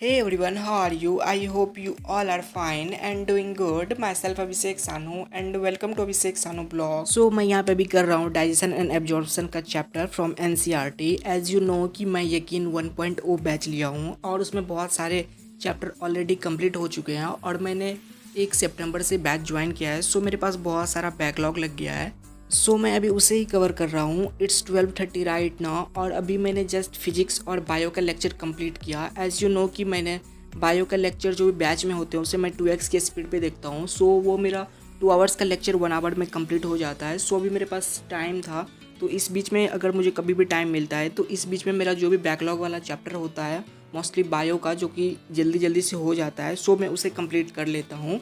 Hey everyone, how are you? I hope you all are fine and doing good. Myself Abhishek Sanu and welcome to Abhishek Sanu blog. So मैं यहाँ पे भी कर रहा हूँ digestion and absorption का chapter from NCERT. As you know कि मैं यकीन 1.0 बैच लिया हूँ और उसमें बहुत सारे चैप्टर ऑलरेडी कंप्लीट हो चुके हैं और मैंने 1 सितंबर से बैच ज्वाइन किया है. सो मेरे पास बहुत सारा बैकलॉग लग गया है. सो मैं अभी उसे ही कवर कर रहा हूँ. इट्स 12:30 राइट नाउ और अभी मैंने जस्ट फिजिक्स और बायो का लेक्चर कंप्लीट किया. एज यू नो कि मैंने बायो का लेक्चर जो भी बैच में होते हैं उसे मैं 2x की स्पीड पे देखता हूँ. सो वो मेरा 2 आवर्स का लेक्चर 1 आवर में कंप्लीट हो जाता है. सो अभी मेरे पास टाइम था तो इस बीच में अगर मुझे कभी भी टाइम मिलता है तो इस बीच में मेरा जो भी बैकलॉग वाला चैप्टर होता है मोस्टली बायो का जो कि जल्दी जल्दी से हो जाता है सो मैं उसे कंप्लीट कर लेता हूँ.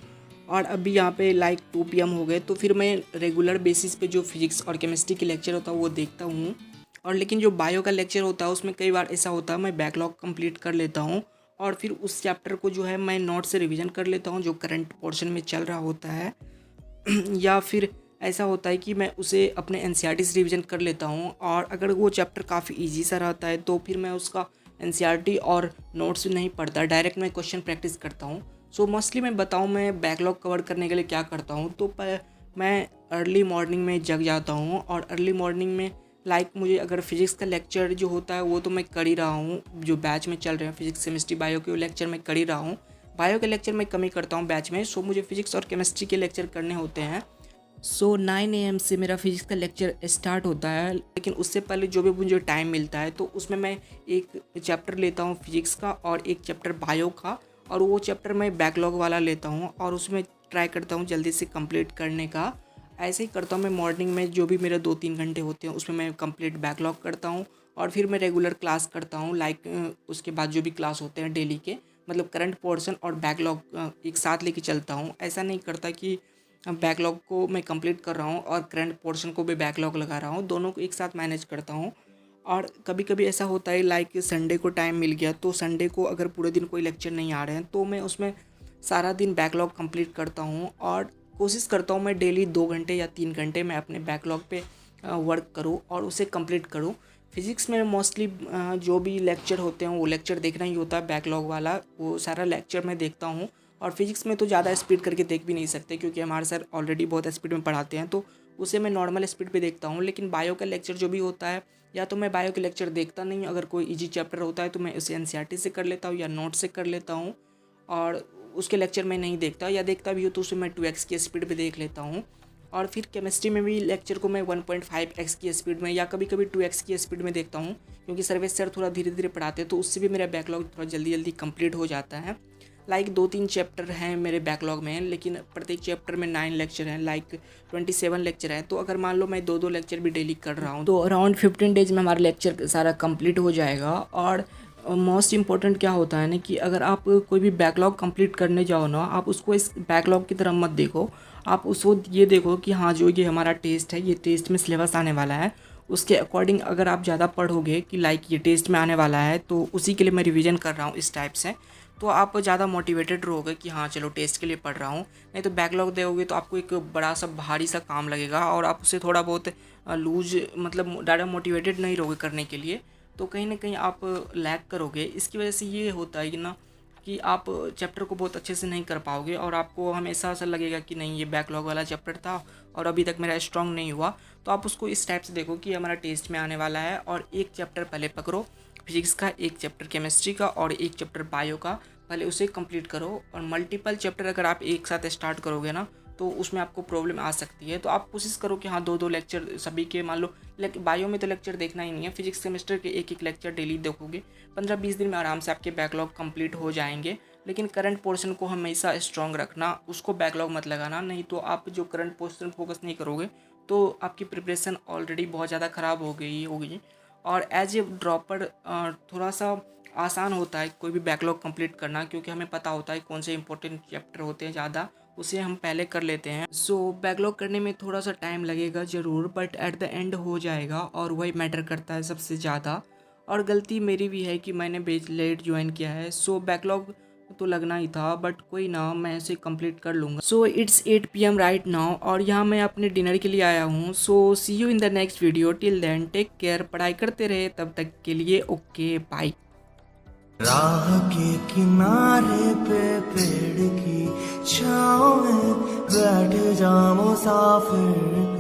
और अभी यहाँ पे लाइक 2 PM हो गए तो फिर मैं रेगुलर बेसिस पे जो फिजिक्स और केमिस्ट्री के लेक्चर होता है वो देखता हूँ. और लेकिन जो बायो का लेक्चर होता है उसमें कई बार ऐसा होता है मैं बैकलॉग कंप्लीट कर लेता हूँ और फिर उस चैप्टर को जो है मैं नोट से रिवीजन कर लेता हूँ जो करंट पोर्शन में चल रहा होता है. या फिर ऐसा होता है कि मैं उसे अपने NCERT से रिवीजन कर लेता हूँ और अगर वो चैप्टर काफ़ी ईजी सा रहता है तो फिर मैं उसका NCERT और नोट्स नहीं पढ़ता, डायरेक्ट मैं क्वेश्चन प्रैक्टिस करता हूँ. सो मोस्टली मैं बताऊँ मैं बैकलॉग कवर करने के लिए क्या करता हूँ तो मैं अर्ली मॉर्निंग में जग जाता हूँ और अर्ली मॉर्निंग में मुझे अगर फिजिक्स का लेक्चर जो होता है वो तो मैं कर ही रहा हूँ, जो बैच में चल रहे हैं फिजिक्स केमिस्ट्री बायो के लेक्चर मैं कर ही रहा हूँ. बायो के लेक्चर मैं कम ही करता हूँ बैच में. सो मुझे फिजिक्स और केमिस्ट्री के लेक्चर करने होते हैं. सो 9 AM से मेरा फिजिक्स का लेक्चर स्टार्ट होता है लेकिन उससे पहले जो भी मुझे टाइम मिलता है तो उसमें मैं एक चैप्टर लेता हूँ फिजिक्स का और एक चैप्टर बायो का और वो चैप्टर मैं बैकलॉग वाला लेता हूँ और उसमें ट्राई करता हूँ जल्दी से कंप्लीट करने का. ऐसे ही करता हूँ मैं मॉर्निंग में जो भी मेरे 2-3 घंटे होते हैं उसमें मैं कंप्लीट बैकलॉग करता हूँ और फिर मैं रेगुलर क्लास करता हूँ उसके बाद जो भी क्लास होते हैं डेली के मतलब करंट पोर्शन और बैकलॉग एक साथ लेके चलता हूँ. ऐसा नहीं करता कि बैकलॉग को मैं कंप्लीट कर रहा हूँ और करंट पोर्शन को भी बैकलॉग लगा रहा हूँ, दोनों को एक साथ मैनेज करता हूँ. और कभी कभी ऐसा होता है लाइक संडे को टाइम मिल गया तो संडे को अगर पूरे दिन कोई लेक्चर नहीं आ रहे हैं तो मैं उसमें सारा दिन बैकलॉग कंप्लीट करता हूँ और कोशिश करता हूँ मैं डेली 2 घंटे या 3 घंटे मैं अपने बैकलॉग पे वर्क करूँ और उसे कंप्लीट करूँ. फिज़िक्स में मोस्टली जो भी लेक्चर होते हैं वो लेक्चर देखना ही होता है बैकलॉग वाला, वो सारा लेक्चर मैं देखता हूँ. और फिजिक्स में तो ज़्यादा स्पीड करके देख भी नहीं सकते क्योंकि हमारे सर ऑलरेडी बहुत स्पीड में पढ़ाते हैं तो उसे मैं नॉर्मल स्पीड पे देखता हूँ. लेकिन बायो का लेक्चर जो भी होता है या तो मैं बायो के लेक्चर देखता नहीं, अगर कोई इजी चैप्टर होता है तो मैं उसे NCERT से कर लेता हूँ या नोट से कर लेता हूँ और उसके लेक्चर मैं नहीं देखता या देखता भी हूँ तो उसे मैं 2x की स्पीड पे देख लेता हूँ. और फिर केमिस्ट्री में भी लेक्चर को मैं 1.5x की स्पीड में या कभी कभी 2x की स्पीड में देखता हूँ क्योंकि सर्वेश सर थोड़ा धीरे धीरे पढ़ाते हैं तो उससे भी मेरा बैकलॉग थोड़ा जल्दी जल्दी कंप्लीट हो जाता है. 2-3 चैप्टर हैं मेरे बैकलॉग में लेकिन प्रत्येक चैप्टर में 9 लेक्चर हैं, 27 लेक्चर हैं. तो अगर मान लो मैं 2-2 लेक्चर भी डेली कर रहा हूँ तो अराउंड 15 डेज में हमारा लेक्चर सारा कंप्लीट हो जाएगा. और मोस्ट इम्पॉर्टेंट क्या होता है ना कि अगर आप कोई भी बैकलॉग कंप्लीट करने जाओ ना, आप उसको इस बैकलॉग की तरह मत देखो, आप उसको ये देखो कि हाँ जो ये हमारा टेस्ट है ये टेस्ट में सिलेबस आने वाला है उसके अकॉर्डिंग अगर आप ज़्यादा पढ़ोगे कि ये टेस्ट में आने वाला है तो उसी के लिए मैं रिवीजन कर रहा हूँ इस टाइप से, तो आप ज़्यादा मोटिवेटेड रहोगे कि हाँ चलो टेस्ट के लिए पढ़ रहा हूँ. नहीं तो बैकलॉग दोगे तो आपको एक बड़ा सा भारी सा काम लगेगा और आप उसे थोड़ा बहुत लूज मतलब ज़्यादा मोटिवेटेड नहीं रहोगे करने के लिए तो कहीं ना कहीं आप लैग करोगे. इसकी वजह से ये होता है कि ना कि आप चैप्टर को बहुत अच्छे से नहीं कर पाओगे और आपको हमेशा ऐसा लगेगा कि नहीं ये बैकलॉग वाला चैप्टर था और अभी तक मेरा स्ट्रॉन्ग नहीं हुआ. तो आप उसको इस टाइप से देखो कि हमारा टेस्ट में आने वाला है और एक चैप्टर पहले पकड़ो फिजिक्स का, एक चैप्टर केमिस्ट्री का और एक चैप्टर बायो का, पहले उसे कंप्लीट करो. और मल्टीपल चैप्टर अगर आप एक साथ स्टार्ट करोगे ना तो उसमें आपको प्रॉब्लम आ सकती है. तो आप कोशिश करो कि हाँ 2-2 लेक्चर सभी के मान लो बायो में तो लेक्चर देखना ही नहीं है, फिजिक्स सेमेस्टर के एक लेक्चर डेली देखोगे 15-20 दिन में आराम से आपके बैकलॉग कंप्लीट हो जाएंगे. लेकिन करंट पोर्शन को हमेशा स्ट्रॉन्ग रखना, उसको बैकलॉग मत लगाना, नहीं तो आप जो करंट पोर्शन फोकस नहीं करोगे तो आपकी प्रिपरेशन ऑलरेडी बहुत ज़्यादा ख़राब हो गई होगी. और एज ए ड्रॉपर थोड़ा सा आसान होता है कोई भी बैकलॉग कंप्लीट करना क्योंकि हमें पता होता है कौन से इंपॉर्टेंट चैप्टर होते हैं ज़्यादा, उसे हम पहले कर लेते हैं. सो बैकलॉग करने में थोड़ा सा टाइम लगेगा ज़रूर बट एट द एंड हो जाएगा और वही मैटर करता है सबसे ज़्यादा. और गलती मेरी भी है कि मैंने बेच लेट ज्वाइन किया है. सो बैकलॉग तो लगना ही था बट कोई ना, मैं इसे कंप्लीट कर लूँगा. So it's 8 PM right now और यहाँ मैं अपने डिनर के लिए आया हूँ. So see you in the next video. Till then take care, पढ़ाई करते रहे तब तक के लिए. Okay bye. राह के किनारे पे पेड़ की छाँव में बैठ जा मुसाफिर